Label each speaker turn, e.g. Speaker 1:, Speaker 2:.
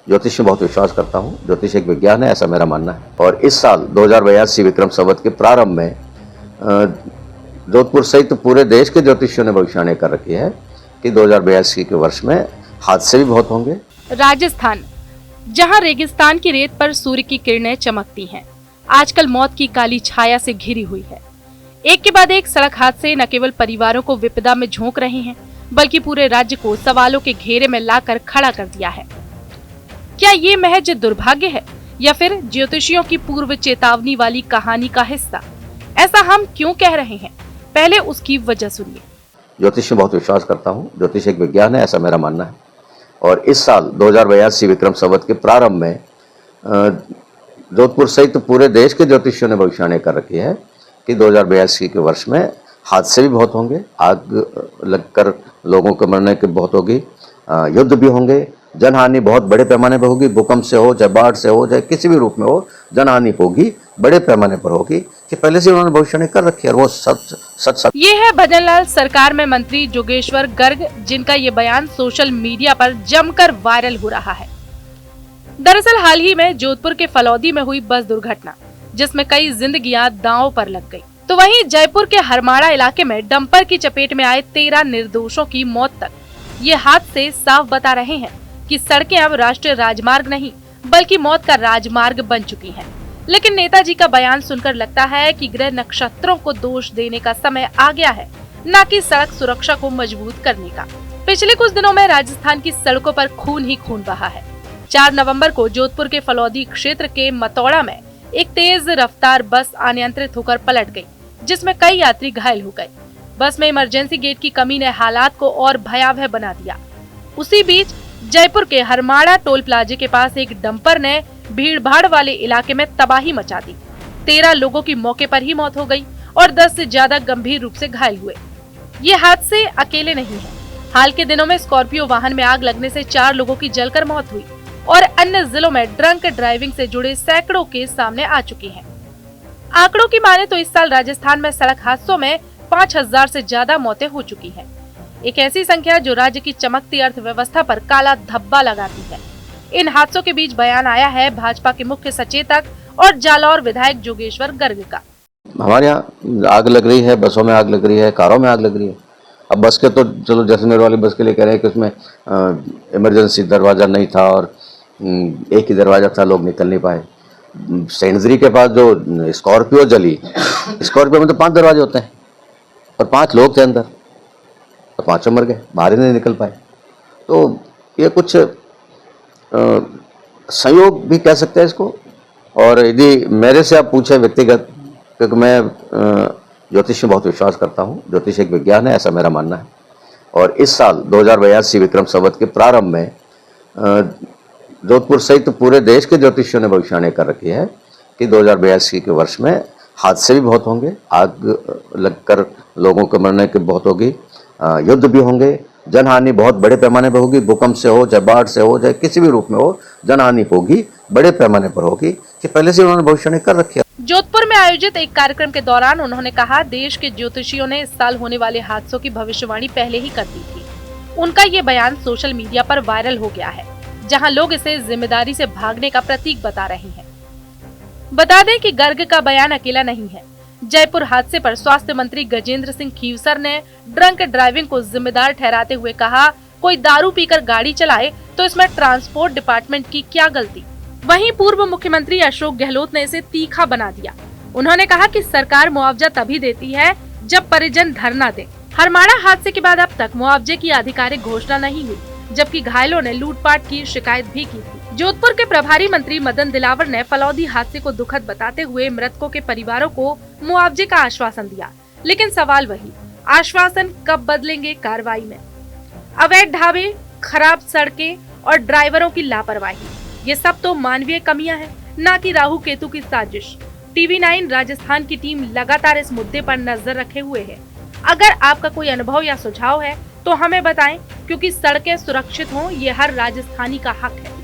Speaker 1: ज्योतिष में बहुत विश्वास करता हूँ। ज्योतिष एक विज्ञान है, ऐसा मेरा मानना है। और इस साल 2082 विक्रम संवत के प्रारंभ में जोधपुर सहित पूरे देश के ज्योतिषियों ने भविष्यवाणी कर रखी है कि 2082 के वर्ष में हादसे भी बहुत होंगे।
Speaker 2: राजस्थान, जहां रेगिस्तान की रेत पर सूर्य की किरणें चमकती हैं, आजकल मौत की काली छाया से घिरी हुई है। एक के बाद एक सड़क हादसे न केवल परिवारों को विपदा में झोंक रहे हैं, बल्कि पूरे राज्य को सवालों के घेरे में लाकर खड़ा कर दिया है। क्या ये महज दुर्भाग्य है या फिर ज्योतिषियों की पूर्व चेतावनी वाली कहानी का हिस्सा? ऐसा हम क्यों कह रहे हैं, पहले उसकी वजह सुनिए।
Speaker 1: ज्योतिष में बहुत विश्वास करता हूँ। ज्योतिष एक विज्ञान है, ऐसा मेरा मानना है। और इस साल 2082 विक्रम संवत के प्रारंभ में जोधपुर सहित पूरे देश के ज्योतिषियों ने भविष्यवाणी कर रखी है कि 2082 के वर्ष में हादसे भी बहुत होंगे, आग लगकर लोगों के मरने की बहुत होगी, युद्ध भी होंगे, जनहानि बहुत बड़े पैमाने पर होगी। भूकंप से हो, चाहे बाढ़ से हो, चाहे किसी भी रूप में हो, जनहानि होगी, बड़े पैमाने पर होगी, कि पहले से उन्होंने भविष्यवाणी कर रखी है और वो सच।
Speaker 2: ये है भजनलाल सरकार में मंत्री जोगेश्वर गर्ग, जिनका ये बयान सोशल मीडिया पर जमकर वायरल हो रहा है। दरअसल हाल ही में जोधपुर के फलौदी में हुई बस दुर्घटना, जिसमें कई जिंदगियां दांव पर लग गई, तो वहीं जयपुर के हरमाड़ा इलाके में डंपर की चपेट में आए 13 निर्दोषों की मौत तक। ये हादसे साफ बता रहे हैं कि सड़कें अब राष्ट्रीय राजमार्ग नहीं, बल्कि मौत का राजमार्ग बन चुकी हैं। लेकिन नेताजी का बयान सुनकर लगता है कि ग्रह नक्षत्रों को दोष देने का समय आ गया है, न कि सड़क सुरक्षा को मजबूत करने का। पिछले कुछ दिनों में राजस्थान की सड़कों पर खून ही खून बहा है। 4 नवंबर को जोधपुर के फलौदी क्षेत्र के मतौड़ा में एक तेज रफ्तार बस अनियंत्रित होकर पलट गई, जिसमें कई यात्री घायल हो गए। बस में इमरजेंसी गेट की कमी ने हालात को और भयावह बना दिया। उसी बीच जयपुर के हरमाड़ा टोल प्लाजे के पास एक डंपर ने भीड़ भाड़ वाले इलाके में तबाही मचा दी। 13 लोगों की मौके पर ही मौत हो गई और 10 से ज्यादा गंभीर रूप से घायल हुए। ये हादसे अकेले नहीं है। हाल के दिनों में स्कॉर्पियो वाहन में आग लगने से 4 लोगों की जलकर मौत हुई और अन्य जिलों में ड्रंक ड्राइविंग से जुड़े सैकड़ों केस सामने आ चुके हैं। आंकड़ों की माने तो इस साल राजस्थान में सड़क हादसों में 5000 से ज्यादा मौतें हो चुकी हैं। एक ऐसी संख्या जो राज्य की चमकती अर्थव्यवस्था पर काला धब्बा लगाती है। इन हादसों के बीच बयान आया है भाजपा के मुख्य सचेतक और जालौर विधायक जोगेश्वर गर्ग का।
Speaker 1: हमारे यहाँ आग लग रही है, बसों में आग लग रही है, कारों में आग लग रही है। अब बस के तो चलो जैसलमेर वाली बस के लिए कह रहे हैं कि उसमें इमरजेंसी दरवाजा नहीं था और एक ही दरवाजा था, लोग निकल नहीं पाए। सेंटरी के पास जो स्कॉर्पियो जली, स्कॉर्पियो में तो 5 दरवाजे होते हैं और 5 लोग थे अंदर, तो 5 मर गए, बाहर ही नहीं निकल पाए। तो ये कुछ संयोग भी कह सकते हैं इसको। और यदि मेरे से आप पूछे व्यक्तिगत, क्योंकि मैं ज्योतिष में बहुत विश्वास करता हूँ। ज्योतिष एक विज्ञान है, ऐसा मेरा मानना है। और इस साल 2082 विक्रम संवत के प्रारंभ में जोधपुर सहित पूरे देश के ज्योतिषियों ने भविष्यवाणी कर रखी है कि 2082 के वर्ष में हादसे भी बहुत होंगे, आग लगकर लोगों के मरने की बहुत होगी, युद्ध भी होंगे, जनहानि बहुत बड़े पैमाने पर होगी। भूकंप से हो, चाहे बाढ़ से हो, चाहे किसी भी रूप में हो, जनहानि होगी, बड़े पैमाने पर होगी, कि पहले से उन्होंने भविष्यवाणी कर रखी है।
Speaker 2: जोधपुर में आयोजित एक कार्यक्रम के दौरान उन्होंने कहा, देश के ज्योतिषियों ने इस साल होने वाले हादसों की भविष्यवाणी पहले ही कर दी थी। उनका ये बयान सोशल मीडिया पर वायरल हो गया है, जहां लोग इसे जिम्मेदारी से भागने का प्रतीक बता रहे हैं। बता दें कि गर्ग का बयान अकेला नहीं है। जयपुर हादसे पर स्वास्थ्य मंत्री गजेंद्र सिंह खीवसर ने ड्रंक ड्राइविंग को जिम्मेदार ठहराते हुए कहा, कोई दारू पीकर गाड़ी चलाए तो इसमें ट्रांसपोर्ट डिपार्टमेंट की क्या गलती। वहीं पूर्व मुख्यमंत्री अशोक गहलोत ने इसे तीखा बना दिया। उन्होंने कहा कि सरकार मुआवजा तभी देती है जब परिजन धरना दे। हरमाड़ा हादसे के बाद अब तक मुआवजे की आधिकारिक घोषणा नहीं हुई, जबकि घायलों ने लूटपाट की शिकायत भी की थी। जोधपुर के प्रभारी मंत्री मदन दिलावर ने फलौदी हादसे को दुखद बताते हुए मृतकों के परिवारों को मुआवजे का आश्वासन दिया, लेकिन सवाल वही, आश्वासन कब बदलेंगे कार्रवाई में? अवैध ढाबे, खराब सड़कें और ड्राइवरों की लापरवाही, ये सब तो मानवीय कमियां हैं, न कि राहु केतु की साजिश। TV9 राजस्थान की टीम लगातार इस मुद्दे पर नजर रखे हुए है। अगर आपका कोई अनुभव या सुझाव है तो हमें बताएं, क्योंकि सड़कें सुरक्षित हों ये हर राजस्थानी का हक है।